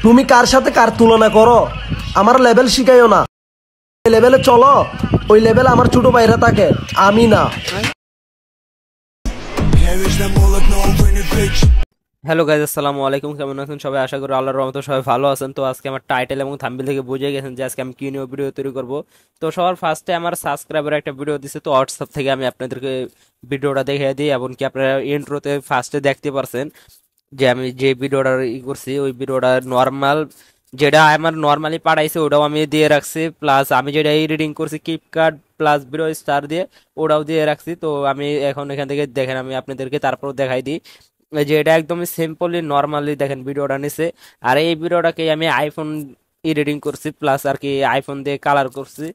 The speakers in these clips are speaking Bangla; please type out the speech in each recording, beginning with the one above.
তুমি কার সাথে কার তুলনা করো? আমার লেভেল শিখাইও না। লেভেলে চলো, ওই লেভেলে আমার ছোট ভাইরা থাকে, আমি না। হ্যালো গাইজ, আসসালামু আলাইকুম। কেমন আছেন সবাই? আশা করি আল্লাহর রহমতে সবাই ভালো আছেন। তো আজকে আমার টাইটেল এবং থাম্বনেল থেকে বুঝে গেছেন যে আজকে আমি কি নিয়ে ভিডিও তৈরি করব। তো সবার ফার্স্টে আমার সাবস্ক্রাইবার একটা ভিডিও দিছে, তো হোয়াটসঅ্যাপ থেকে আমি আপনাদেরকে ভিডিওটা দেখিয়ে দিই। এমনকি আপনারা ইন্ট্রোতে ফার্স্টে দেখতে পারছেন যে আমি যে ভিডিওটা করছি ওই ভিডিওটা নর্মাল, যেটা আমার নর্মালি পাঠাইছে ওটাও আমি দিয়ে রাখছি, প্লাস আমি যেটা রিডিং করছি কিপকার্ড প্লাস ভিডিও স্টার দিয়ে ওটাও দিয়ে রাখছি। তো আমি এখন এখান থেকে দেখেন, আমি আপনাদেরকে তারপর দেখাই দিই যে এটা একদমই সিম্পলি নর্মালি দেখেন ভিডিওটা নিছে। আর এই ভিডিওটাকে আমি আইফোন এডিটিং করছি, প্লাস আর কি আইফোন দিয়ে কালার করছি।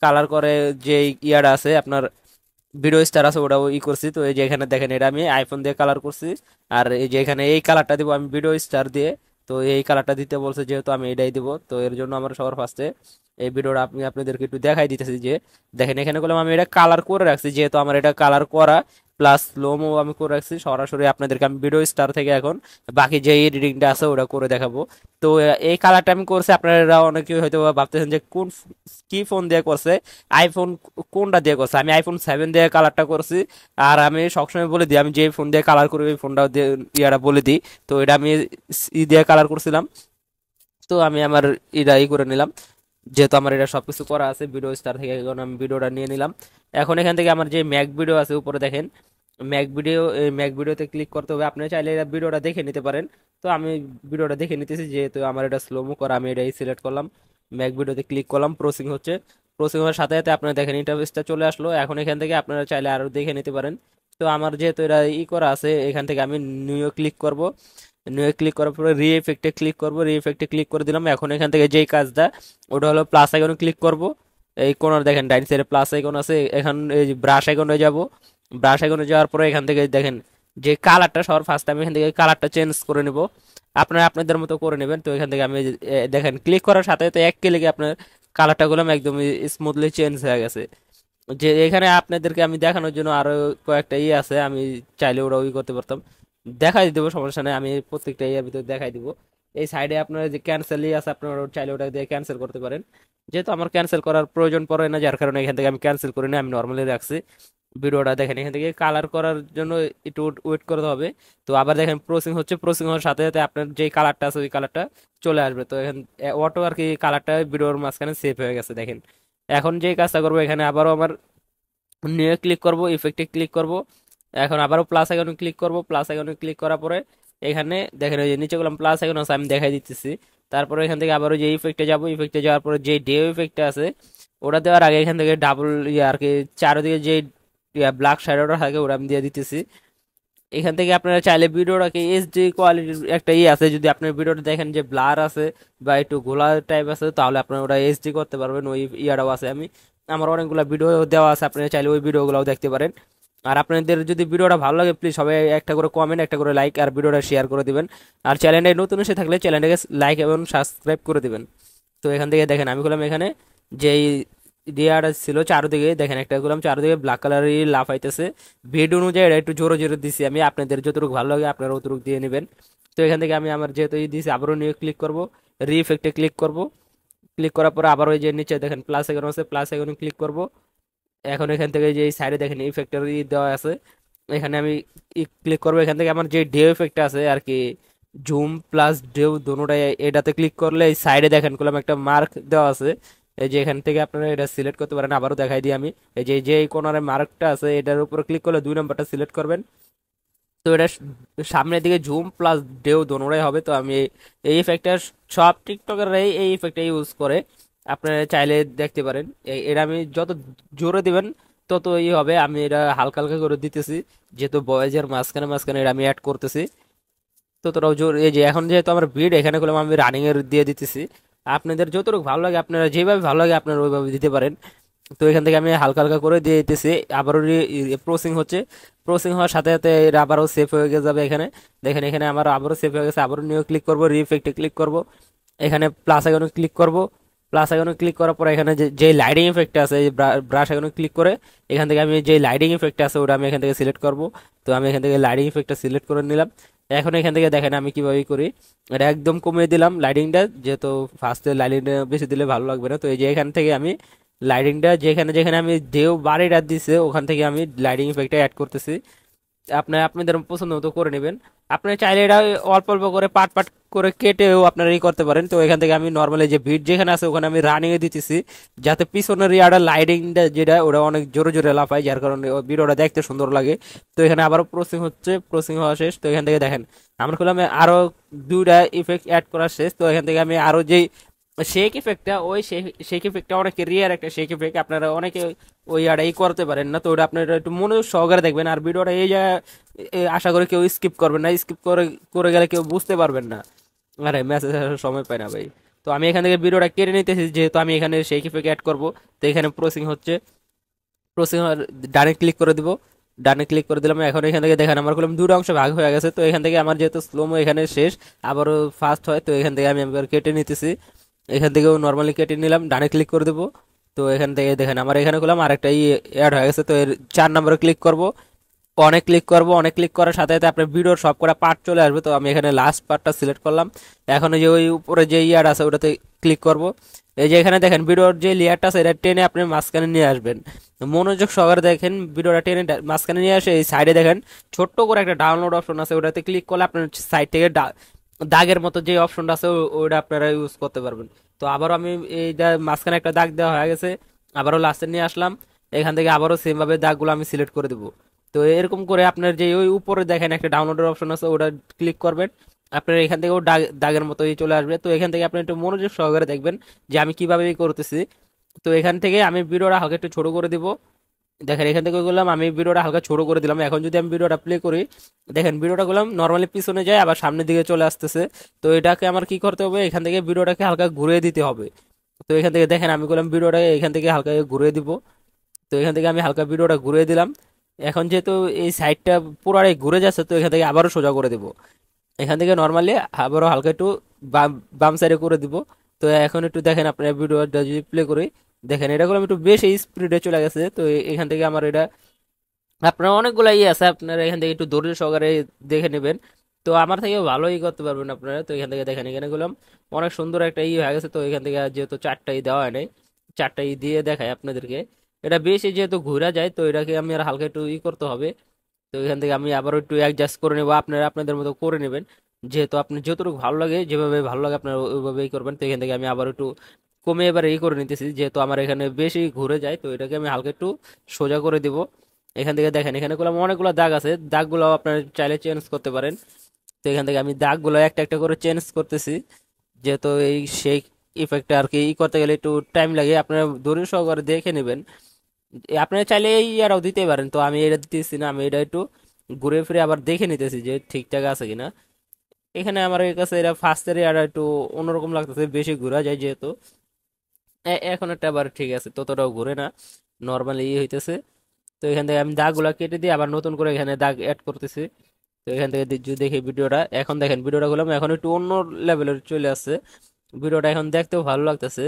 কালার করে যে ইয়াটা আছে আপনার ভিডিও স্টার আছে ওটাও করছি। তো এই যে এখানে দেখেন এটা আমি আইফোন দিয়ে কালার করছি। আর এই যে এখানে এই কালারটা দিব আমি ভিডিও স্টার দিয়ে। তো এই কালারটা দিতে বলছে যেহেতু আমি এটাই দিব, তো এর জন্য আমার সবার ফার্স্টে এই ভিডিওটা আপনাদেরকে একটু দেখাই দিতেছি যে দেখেন এখানে করলাম আমি এটা কালার করে রাখছি, যেহেতু আমার এটা কালার করা প্লাস স্লোমো আমি করে রাখছি। সরাসরি আপনাদেরকে আমি ভিডিও স্টার থেকে এখন বাকি যে এডিটিংটা আছে ওটা করে দেখাবো। তো এই কালারটা আমি করছি, আপনারা অনেকে হয়তো ভাবতেছেন যে কোন কি ফোন দিয়ে করছে, আইফোন কোনটা দিয়ে করছে। আমি আইফোন 7 দিয়ে কালারটা করছি। আর আমি সবসময় বলে দিই আমি যে ফোন দিয়ে কালার করি ওই ফোনটা দিয়ে ইয়াটা বলে দিই। তো এটা আমি দিয়ে কালার করছিলাম। তো আমি আমার এটাই করে নিলাম, যেহেতু আমার এটা সবকিছু করা আছে ভিডিও স্টার থেকে, এখন আমি ভিডিওটা নিয়ে নিলাম। এখন এখান থেকে আমার যে ম্যাক ভিডিও আছে উপরে দেখেন ম্যাক ভিডিওতে ক্লিক করতে হবে। আপনি চাইলে এটা ভিডিওটা দেখে নিতে পারেন। তো আমি ভিডিওটা দেখে নিতেছি, যেহেতু আমার এটা স্লোমো করা আমি এটাই সিলেক্ট করলাম। ম্যাক ভিডিওতে ক্লিক করলাম, প্রসিং হচ্ছে। প্রসিং হওয়ার সাথে সাথে আপনারা দেখেন ইন্টারফেসটা চলে আসলো। এখন এখান থেকে আপনারা চাইলে আরো দেখে নিতে পারেন। তো আমার যেহেতু এটা করা আছে, এখান থেকে আমি নিউ ক্লিক করব। নিউ ক্লিক করার পরে রি এফেক্টে ক্লিক করব, রি এফেক্টে ক্লিক করে দিলাম। এখন এখান থেকে যেই কাজটা ওটা হলো প্লাস আইকনে ক্লিক করব। এই কোনার দেখেন ডাইন সাইডে প্লাস আইকন আছে, এখন এই ব্রাশ আইকনে যাব। ব্রাশ আইকনে যাওয়ার পরে এখান থেকে দেখেন যে কালারটা সবার ফার্স্ট আমি এখান থেকে কালারটা চেঞ্জ করে নেব। আপনারা আপনাদের মতো করে নেবেন। তো এখান থেকে আমি দেখেন ক্লিক করার সাথে সাথে এক ক্লিকে আপনার কালারটা গুলো একদম স্মুথলি চেঞ্জ হয়ে গেছে। যে এখানে আপনাদেরকে আমি দেখানোর জন্য আরো কয়েকটা আছে, আমি চাইলে ওরা করতে পারতাম, দেখাই দেবো, সমস্যা নেই। আমি প্রত্যেকটা ইয়ের ভিতরে দেখাই দিব। এই সাইডে আপনার যে ক্যান্সেল আছে আপনারা চাইলে ওটা দিয়ে ক্যান্সেল করতে পারেন। যেহেতু আমার ক্যান্সেল করার প্রয়োজন পড়ে না, যার কারণে এখান থেকে আমি ক্যান্সেল করি না, আমি নর্মালি রাখছি। ভিডিওটা দেখেন এখান থেকে কালার করার জন্য একটু ওয়েট করতে হবে। তো আবার দেখেন প্রসিং হচ্ছে, প্রসিং হওয়ার সাথে সাথে আপনার যে কালারটা আছে ওই কালারটা চলে আসবে। তো এখান অটো আর কি কালারটা ভিডিওর মাঝখানে সেভ হয়ে গেছে দেখেন। এখন যে কাজটা করবো এখানে আবারও আমার নিয়ে ক্লিক করব, ইফেক্টে ক্লিক করব। এখন আবারও প্লাস আইকনে ক্লিক করব, প্লাস আইকনে ক্লিক করার পরে এখানে দেখেন ওই যে নিচে গেলাম প্লাস আইকন আছে, আমি দেখাই দিতেছি। তারপরে এখান থেকে আবারও যে ইফেক্টে যাব, ইফেক্টে যাওয়ার পরে যে ডে ইফেক্টটা আছে ওটা দেওয়ার আগে এখান থেকে ডাবল আর কি চারদিকে যে ব্ল্যাক শ্যাডোটা থাকে ওটা আমি দিয়ে দিতেছি। এখান থেকে আপনারা চাইলে ভিডিওটাকে এইচডি কোয়ালিটির একটা আছে, যদি আপনার ভিডিওটা দেখেন যে ব্লার আছে বা একটু ঘোলা টাইপ আছে তাহলে আপনারা ওটা এইচডি করতে পারবেন। ওই ইয়াটাও আছে, আমার অনেকগুলো ভিডিও দেওয়া আছে, আপনারা চাইলে ওই ভিডিওগুলোও দেখতে পারেন। আর আপনাদের যদি ভিডিওটা ভালো লাগে প্লিজ সবাই একটা করে কমেন্ট, একটা করে লাইক আর ভিডিওটা শেয়ার করে দিবেন। আর চ্যানেলে নতুন এসে থাকলে চ্যানেলটাকে লাইক এবং সাবস্ক্রাইব করে দিবেন। তো এখান থেকে দেখেন আমি করলাম এখানে যেই ডিয়াটা ছিল চারদিকে দেখেন একটা করলাম চারদিকে ব্ল্যাক কালারই লাফাইতেছে। ভিডিও অনুযায়ী এটা একটু জোরে জোরে দিছি আমি, আপনাদের যতটুকু ভালো লাগে আপনারা অতটুকু দিয়ে নেবেন। তো এখান থেকে আমি আমার যেহেতু দিয়েছি আবারও নিয়ে ক্লিক করব, রিফেক্টে ক্লিক করব। ক্লিক করার পরে আবার ওই যে নিচে দেখেন প্লাস আইকন আছে, প্লাস আইকনে ক্লিক করব। এখন এখান থেকে যে সাইডে দেখেন ইফেক্টের দেওয়া আছে, এখানে আমি ক্লিক করবো। এখান থেকে আমার যে ডেও ইফেক্ট আছে আর কি জুম প্লাস ডেও দুটোটাই, এটাতে ক্লিক করলে এই সাইডে দেখেন করলাম একটা মার্ক দেওয়া আছে। এই যে এখান থেকে আপনারা এটা সিলেক্ট করতে পারেন। আবারও দেখাই দিই আমি, এই যে যে কোনারে মার্কটা আছে এটার উপর ক্লিক করলে 2 নম্বরটা সিলেক্ট করবেন। তো এটা সামনের দিকে জুম প্লাস ডেও দোনোটাই হবে। তো আমি এই ইফেক্টটা সব টিকটকের এই ইফেক্টটা ইউজ করে, আপনারা চাইলে দেখতে পারেন। এটা আমি যত জোরে দিবেন তত হবে, আমি এটা হালকা হালকা করে দিতেছি, যেহেতু বয়েজের মাঝখানে মাঝখানে এটা আমি অ্যাড করতেছি ততটাও জোর। এই যে এখন যেহেতু আমার ভিড এখানে করলাম আমি রানিং এর দিয়ে দিতেছি। আপনাদের যতটুকু ভালো লাগে আপনারা যেভাবে ভালো লাগে আপনারা ওইভাবে দিতে পারেন। তো এখান থেকে আমি হালকা হালকা করে দিয়ে দিতেছি। আবারও প্রসিং হচ্ছে, প্রসিং হওয়ার সাথে সাথে এটা আবারও সেভ হয়ে যাবে। এখানে দেখেন এখানে আমার আবারও সেভ হয়ে গেছে। আবারও নিউ ক্লিক করবো, রিফেক্টে ক্লিক করব, এখানে প্লাস আইকনে ক্লিক করব। প্লাস আইকনে ক্লিক করার পর এখানে যে লাইটিং ইফেক্ট আছে ব্রাশ আইকনে ক্লিক করে এখান থেকে আমি যে লাইটিং ইফেক্ট আছে ওটা আমি এখান থেকে সিলেক্ট করব। তো আমি এখান থেকে লাইটিং ইফেক্টটা সিলেক্ট করে নিলাম। এখন এখান থেকে দেখেন আমি কিভাবে করি, এটা একদম কমিয়ে দিলাম লাইটিংটা, যেহেতু ফার্স্টে লাইটিংটা বেশি দিলে ভালো লাগবে না। তো এই যে এখান থেকে আমি লাইটিংটা যেখানে যেখানে আমি যেও বাড়িটা দিছে ওখান থেকে আমি লাইটিং ইফেক্টটা অ্যাড করতেছি। আপনাদের পছন্দ মতো করে নেবেন। আপনি চাইলে এটা অল্প অল্প করে পার্ট পার্ট করে কেটেও আপনারা ই করতে পারেন। তো এখান থেকে আমি নর্মালি যে বিট যেখানে আছে ওখানে আমি রানিং এ দিতেছি, যাতে পিছনের ইয়াটা লাইটিংটা যেটা ওটা অনেক জোরে জোরে লাফায়, যার কারণে ভিডিওটা দেখতে সুন্দর লাগে। তো এখানে আবারও প্রসেসিং হচ্ছে, প্রসেসিং হওয়া শেষ। তো এখান থেকে দেখেন আমার করলাম আরো দুইটা ইফেক্ট অ্যাড করা শেষ। তো এখান থেকে আমি আরো যেই শেক ইফেক্টটা, ওই শেক ইফেক্টটা অনেকে রিয়ার একটা শেক ইফেক্ট, আপনারা অনেকে ওই আড়াই করতে পারেন না। তো ওটা আপনারা একটু মনোযোগ সহকারে দেখবেন, আর ভিডিওটা এই জায়গায় আশা করি কেউ স্কিপ করবেন না, স্কিপ করে করে গেলে কেউ বুঝতে পারবেন না। আরে মেসেজ আসার সময় পাই না ভাই। তো আমি এখান থেকে ভিডিওটা কেটে নিতেছি, যেহেতু আমি এখানে শেক ইফেক্ট অ্যাড করবো। তো এখানে প্রসেসিং হচ্ছে, প্রসেসিং ডানে ক্লিক করে দিব, ডানে ক্লিক করে দিলাম। এখন এখান থেকে দেখেন আমার কলম দুটো অংশ ভাগ হয়ে গেছে। তো এখান থেকে আমার যেহেতু স্লোমো এখানে শেষ, আবারও ফাস্ট হয়। তো এখান থেকে আমি আবার কেটে নিতেছি, এখান থেকেও নর্মালি কেটে নিলাম, ডানে ক্লিক করে দেবো। তো এখান থেকে দেখেন আমার এখানে করলাম আরেকটা অ্যাড হয়ে গেছে। তো এর 4 নম্বরে ক্লিক করব, অনেক ক্লিক করব, অনেক ক্লিক করার সাথে সাথে আপনার ভিডিওর সব কটা পার্ট চলে আসবে। তো আমি এখানে লাস্ট পার্টটা সিলেক্ট করলাম। এখন ওই যে ওই উপরে যে ইয়ার আছে ওটাতে ক্লিক করব। এই যে এখানে দেখেন ভিডিওর যে লেয়ারটা আছে এটা টেনে আপনি মাঝখানে নিয়ে আসবেন। মনোযোগ সহকারে দেখেন, ভিডিওটা টেনে মাঝখানে নিয়ে আসে এই সাইডে দেখেন ছোট্ট করে একটা ডাউনলোড অপশন আছে, ওটাতে ক্লিক করলে আপনার সাইড থেকে দাগের মতো যে অপশনটা আছে ওইটা আপনারা ইউজ করতে পারবেন। তো আবারও আমি এইটা মাঝখানে একটা দাগ দেওয়া হয়ে গেছে, আবারও লাস্টে নিয়ে আসলাম। এখান থেকে আবারও সেম ভাবে দাগগুলো আমি সিলেক্ট করে দেবো। তো এরকম করে আপনার যে ওই উপরে দেখেন একটা ডাউনলোডের অপশন আছে, ওটা ক্লিক করবেন, আপনার এখান থেকেও দাগের মতো চলে আসবে। তো এখান থেকে আপনি একটু মনোযোগ সহকারে দেখবেন যে আমি কিভাবে করতেছি। তো এখান থেকে আমি ভিডিওটা হালকা একটু ছোট করে দিব। দেখেন এখান থেকে করলাম আমি ভিডিওটা হালকা ছোট করে দিলাম। এখন যদি আমি ভিডিওটা প্লে করি, দেখেন ভিডিওটা করলাম নর্মালি পিছনে যায় আবার সামনের দিকে চলে আসতেছে। তো এটাকে আমার কি করতে হবে, এখান থেকে ভিডিওটাকে হালকা ঘুরিয়ে দিতে হবে। তো এখান থেকে দেখেন আমি করলাম ভিডিওটাকে এখান থেকে হালকা ঘুরিয়ে দিব। তো এখান থেকে আমি হালকা ভিডিওটা ঘুরিয়ে দিলাম। এখন যেহেতু এই সাইডটা পুরাটাই ঘুরে যাচ্ছে, তো এখান থেকে আবারও সোজা করে দিব। এখান থেকে নর্মালি আবারও হালকা একটু বাম বাম সাইডে করে দিব। তো এখন একটু দেখেন আপনার ভিডিওটা যদি প্লে করি, দেখেন এটা করলাম একটু বেশি স্পিডে চলে গেছে। তো এখান থেকে আমার এটা, আপনার অনেকগুলো আছে, আপনারা এখান থেকে একটু ধৈর্য সহকারে দেখে নেবেন। তো আমার থেকেও ভালোই করতে পারবেন আপনারা। তো এখান থেকে দেখেন এখানে গেলাম অনেক সুন্দর একটা হয়ে গেছে। তো এখান থেকে যেহেতু 4টা দেওয়া হয় নাই, 4টা দিয়ে দেখায় আপনাদেরকে, এটা বেশি যেহেতু ঘুরা যায়, তো এটাকে আমি আর হালকা একটু করতে হবে। তো এখান থেকে আমি আবারও একটু অ্যাডজাস্ট করে নেবো, আপনারা আপনাদের মতো করে নেবেন। যেহেতু আপনি যতটুকু ভালো লাগে, যেভাবে ভালো লাগে আপনারা ওইভাবেই করবেন। তো এখান থেকে আমি আবার একটু কমে এবার করে নিতেছি, যেহেতু আমার এখানে বেশি ঘুরে যায়। তো এটাকে আমি হালকা একটু সোজা করে দিব। এখান থেকে দেখেন এখানে করলাম অনেকগুলো দাগ আছে, দাগগুলো আপনারা চাইলে চেঞ্জ করতে পারেন। তো এখান থেকে আমি দাগগুলো একটা একটা করে চেঞ্জ করতেছি, যেহেতু এই শেক ইফেক্টটা আর কি করতে গেলে একটু টাইম লাগে, আপনারা ধৈর্য সহকারে দেখে নেবেন। আপনারা চাইলে এই ইয়ারাও দিতে পারেন। তো আমি এটা দিতেছি না, আমি এটা একটু ঘুরে ফিরে আবার দেখে নিতেছি যে ঠিকঠাক আছে কিনা। এখানে আমার কাছে এটা ফার্স্টের ইয়ারা একটু অন্যরকম লাগতেছে, বেশি ঘোরা যায় যেহেতু। এখন একটা আবার ঠিক আছে, ততটাও ঘুরে না, নর্মালি হইতেছে। তো এখান থেকে আমি দাগগুলা কেটে দিয়ে আবার নতুন করে এখানে দাগ অ্যাড করতেছি। তো এখান থেকে যদি দেখি ভিডিওটা, এখন দেখেন ভিডিওটা করলাম এখন একটু অন্য লেভেলের চলে আসছে, ভিডিওটা এখন দেখতেও ভালো লাগতেছে।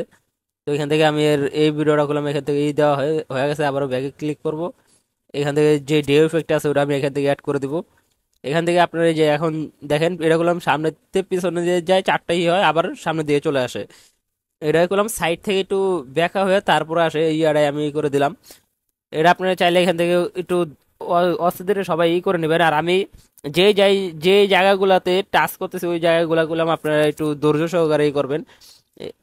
তো এখান থেকে আমি এই ভিডিওটা করলাম, এখান থেকে এই দেওয়া হয়ে গেছে, আবারও ব্যাগে ক্লিক করব। এখান থেকে যে ডে ইফেক্ট আছে ওটা আমি এখান থেকে অ্যাড করে দিব। এখান থেকে আপনার এই যে এখন দেখেন এটা করলাম সামনে পিছনে দিয়ে যায়, 4টাই হয়, আবার সামনে দিয়ে চলে আসে। এটা করলাম সাইড থেকে একটু ব্যাকা হয়ে তারপরে আসে, এই আড়াই আমি করে দিলাম। এটা আপনারা চাইলে এখান থেকে একটু অস্থির সবাই করে নেবেন। আর আমি যে জায়গাগুলোতে টাচ করতেছি ওই জায়গাগুলো আপনারা একটু ধৈর্য সহকারে করবেন,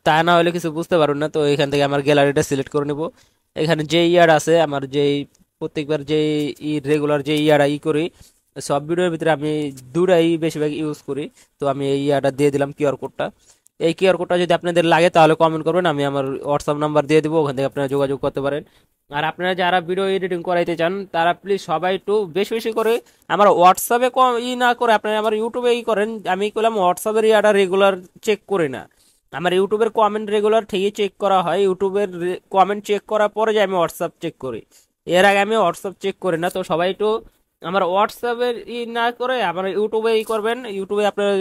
তা না হলে কিছু বুঝতে পারবেন না। তো এখান থেকে আমার গ্যালারিটা সিলেক্ট করে নেব। এখানে যে ইয়ার আছে আমার প্রত্যেকবার যে রেগুলার যে ইয়ারা করি, সব ভিডিওর ভিতরে আমি দুটাই বেশিরভাগ ইউজ করি। তো আমি এই ইয়াটা দিয়ে দিলাম কিউআর কোডটা। এই কিউআর কোডটা যদি আপনাদের লাগে তাহলে কমেন্ট করবেন, আমি আমার হোয়াটসঅ্যাপ নাম্বার দিয়ে দিব, ওখান থেকে আপনারা যোগাযোগ করতে পারেন। আর আপনারা যারা ভিডিও এডিটিং করাইতে চান তারা প্লিজ সবাই একটু বেশি বেশি করে আমার হোয়াটসঅ্যাপে না করে আপনারা আমার ইউটিউবে করেন। আমি করলাম হোয়াটসঅ্যাপের ইয়াটা রেগুলার চেক করি না, আমার ইউটিউবের কমেন্ট রেগুলার ঠিকই চেক করা হয়, ইউটিউবের কমেন্ট চেক করার পরে যে আমি হোয়াটসঅ্যাপ চেক করি, এর আগে আমি হোয়াটসঅ্যাপ চেক করি না। তো সবাই একটু আমার হোয়াটসঅ্যাপের না করে আমার ইউটিউবে করবেন, ইউটিউবে আপনারা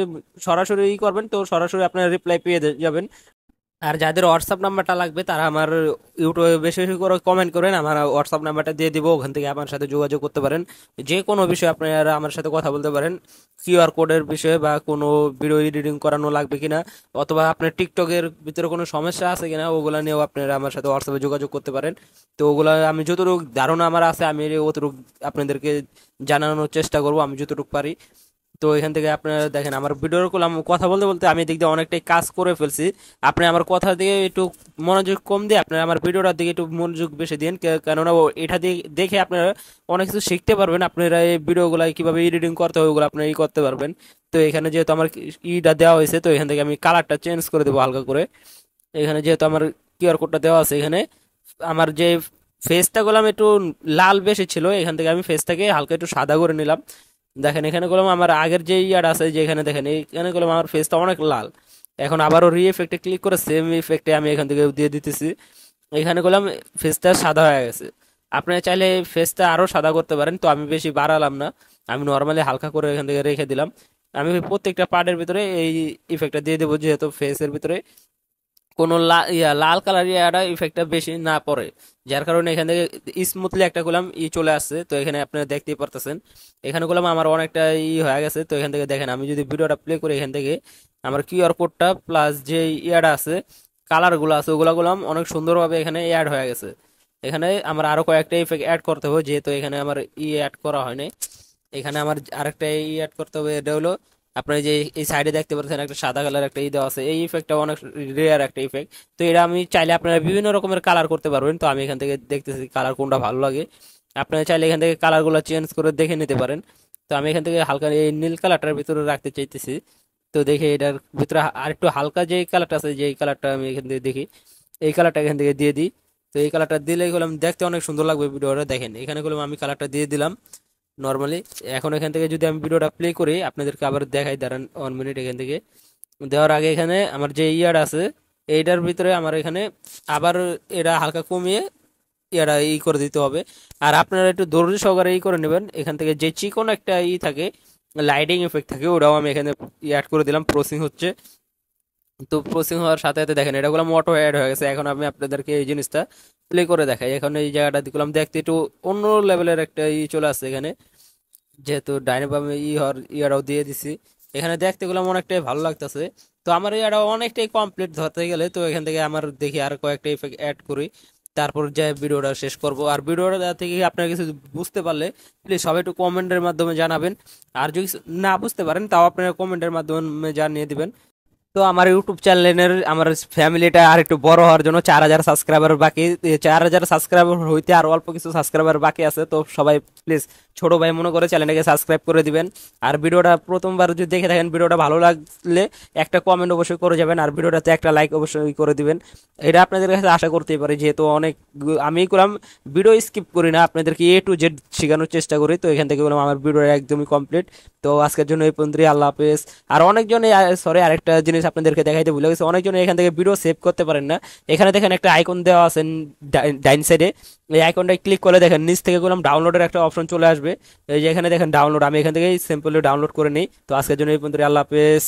সরাসরি করবেন, তো সরাসরি আপনারা রিপ্লাই পেয়ে যাবেন। আর যাদের হোয়াটসঅ্যাপ নাম্বারটা লাগবে তারা আমার ইউটিউবে বেশি বেশি করে কমেন্ট করেন, আমার হোয়াটসঅ্যাপ নাম্বারটা দিয়ে দিব, ওখান থেকে আমার সাথে যোগাযোগ করতে পারেন। যে কোনো বিষয়ে আপনারা আমার সাথে কথা বলতে পারেন, কিউআর কোডের বিষয়ে বা কোনো ভিডিও এডিটিং করানো লাগবে কিনা, অথবা আপনার টিকটকের ভিতরে কোনো সমস্যা আছে কিনা, ওগুলা নিয়েও আপনারা আমার সাথে হোয়াটসঅ্যাপে যোগাযোগ করতে পারেন। তো ওগুলা আমি যতটুকু ধারণা আমার আছে আমি অতটুকু আপনাদেরকে জানানোর চেষ্টা করব আমি যতটুকু পারি। তো এখান থেকে আপনারা দেখেন আমার ভিডিওর করলাম কথা বলতে বলতে আমি দিক দিয়ে অনেকটাই কাজ করে ফেলছি। আপনি আমার কথা দিয়ে একটু মনোযোগ কম দিয়ে আপনারা আমার ভিডিওটার দিকে একটু মনোযোগ বেশি দিন, কেননা এটা দিয়ে দেখে আপনারা অনেক কিছু শিখতে পারবেন। আপনারা এই ভিডিওগুলো কিভাবে এডিটিং করতে হবে ওগুলো আপনারা করতে পারবেন। তো এখানে যেহেতু আমার ইটা দেওয়া হয়েছে, তো এখান থেকে আমি কালারটা চেঞ্জ করে দেবো হালকা করে। এখানে যেহেতু আমার কিউআর কোডটা দেওয়া আছে, এখানে আমার যে ফেসটা করলাম একটু লাল বেশি ছিল, এখান থেকে আমি ফেসটাকে হালকা একটু সাদা করে নিলাম। দেখেন এখানে করলাম আমার আগের যে ইয়ার আছে, যে এখানে দেখেন এখানে করলাম আমার ফেসটা অনেক লাল। এখন আবারও রি এফেক্টে ক্লিক করে সেম ইফেক্টে আমি এখান থেকে দিয়ে দিতেছি। এখানে করলাম ফেসটা সাদা হয়ে গেছে। আপনি চাইলে ফেসটা আরো সাদা করতে পারেন, তো আমি বেশি বাড়ালাম না, আমি নর্মালি হালকা করে এখান থেকে রেখে দিলাম। আমি প্রত্যেকটা পার্টের ভিতরে এই ইফেক্টটা দিয়ে দেবো, যেহেতু ফেসের ভিতরে কোনো লাল কালার ইয়াটা ইফেক্টটা বেশি না পড়ে, যার কারণে এখান থেকে স্মুথলি একটা করলাম চলে আসছে। তো এখানে আপনারা দেখতেই পারতেছেন, এখানে করলাম আমার অনেকটা হয়ে গেছে। তো এখান থেকে দেখেন আমি যদি ভিডিওটা প্লে করি, এখান থেকে আমার কিউআর কোডটা প্লাস যে ইয়াটা আছে, কালারগুলো আছে, ওগুলো করলাম অনেক সুন্দরভাবে এখানে অ্যাড হয়ে গেছে। এখানে আমার আরো কয়েকটা ইফেক্ট অ্যাড করতে হবে, যেহেতু এখানে আমার অ্যাড করা হয়নি। এখানে আমার আরেকটা অ্যাড করতে হবে, এটা হলো আপনার যে এই সাইডে দেখতে পাচ্ছেন একটা সাদা কালার একটা দেওয়া আছে, এই ইফেক্টটা অনেক রেয়ার একটা ইফেক্ট। তো এটা আমি চাইলে আপনারা বিভিন্ন রকমের কালার করতে পারবেন। তো আমি এখান থেকে দেখতেছি কালার কোনটা ভালো লাগে, আপনারা চাইলে এখান থেকে কালারগুলো চেঞ্জ করে দেখে নিতে পারেন। তো আমি এখান থেকে হালকা এই নীল কালারটার ভিতরে রাখতে চাইতেছি। তো দেখি এটার ভিতরে আরেকটু হালকা যে কালারটা আছে, যে কালারটা আমি এখান থেকে দেখি, এই কালারটা এখান থেকে দিয়ে দিই। তো এই কালারটা দিলে গেলাম দেখতে অনেক সুন্দর লাগবে ভিডিওটা। দেখেন এখানে গেলাম আমি কালারটা দিয়ে দিলাম নর্মালি। এখন এখান থেকে যদি আমি ভিডিওটা প্লে করি আপনাদেরকে আবার দেখাই, দাঁড়ান 1 মিনিট। এখান থেকে দেওয়ার আগে এখানে আমার যে ইয়ার আছে, এইটার ভিতরে আমার এখানে আবার এটা হালকা কমিয়ে ইয়ারা করে দিতে হবে। আর আপনারা একটু ধৈর্য সহকারে করে নেবেন। এখান থেকে যে চিকন একটা থাকে, লাইটিং এফেক্ট থাকে, ওটাও আমি এখানে অ্যাড করে দিলাম। প্রসেসিং হচ্ছে, তো প্রসেসিং হওয়ার সাথে সাথে দেখেন এটা গুলো অটো অ্যাড হয়ে গেছে। এখন আমি আপনাদেরকে এই জিনিসটা প্লে করে দেখাই। এখন এই জায়গাটা দেখলাম দেখতে একটু অন্য লেভেলের একটা চলে আসছে এখানে, যেহেতু ডাইনাবামে ইয়ারাও দিয়ে দিছি। এখানে দেখতে গেলাম অনেকটাই ভালো লাগতেছে। তো আমার ইয়ারাও অনেকটাই কমপ্লিট ধরতে গেলে, তো এখান থেকে আমার দেখি আর কয়েকটা ইফেক্ট অ্যাড করি, তারপর যে ভিডিওটা শেষ করব। আর ভিডিওটা থেকে আপনারা কিছু বুঝতে পারলে প্লিজ সবাই একটু কমেন্টের মাধ্যমে জানাবেন। আর যদি না বুঝতে পারেন তাও আপনারা কমেন্টের মাধ্যমে জানিয়ে দিবেন। তো আমার ইউটিউব চ্যানেলের আমার ফ্যামিলিটা আর একটু বড় হওয়ার জন্য 4,000 সাবস্ক্রাইবার বাকি, 4,000 সাবস্ক্রাইবার হইতে আর অল্প কিছু সাবস্ক্রাইবার বাকি আছে। তো সবাই প্লিজ ছোট ভাই মনে করে চ্যানেলটাকে সাবস্ক্রাইব করে দিবেন। আর ভিডিওটা প্রথমবার যদি দেখে থাকেন, ভিডিওটা ভালো লাগলে একটা কমেন্ট অবশ্যই করে যাবেন, আর ভিডিওটাতে একটা লাইক অবশ্যই করে দিবেন। এটা আপনাদের কাছে আশা করতেই পারি, যেহেতু অনেক আমি করলাম ভিডিও স্কিপ করি না, আপনাদেরকে A to Z শেখানোর চেষ্টা করি। তো এখান থেকে বললাম আমার ভিডিওটা একদমই কমপ্লিট। তো আজকের জন্য এই পর্যন্তই, আল্লাহ হাফেজ। আর অনেকজনে সরি আরেকটা জিনিস আপনাদেরকে দেখাইতে ভুলে গেছে, অনেকজনে এখান থেকে ভিডিও সেভ করতে পারেন না। এখানে দেখেন একটা আইকন দেওয়া আছে ডাইন সাইডে, এই আইকনটায় ক্লিক করলে দেখেন নিচ থেকে গেলাম ডাউনলোডের একটা অপশন চলে আসবে। এই যে এখানে দেখেন ডাউনলোড, আমি এখান থেকে সিম্পলি ডাউনলোড করে নিই। তো আজকের জন্য এই পর্যন্ত, আল্লাহ হাফেজ।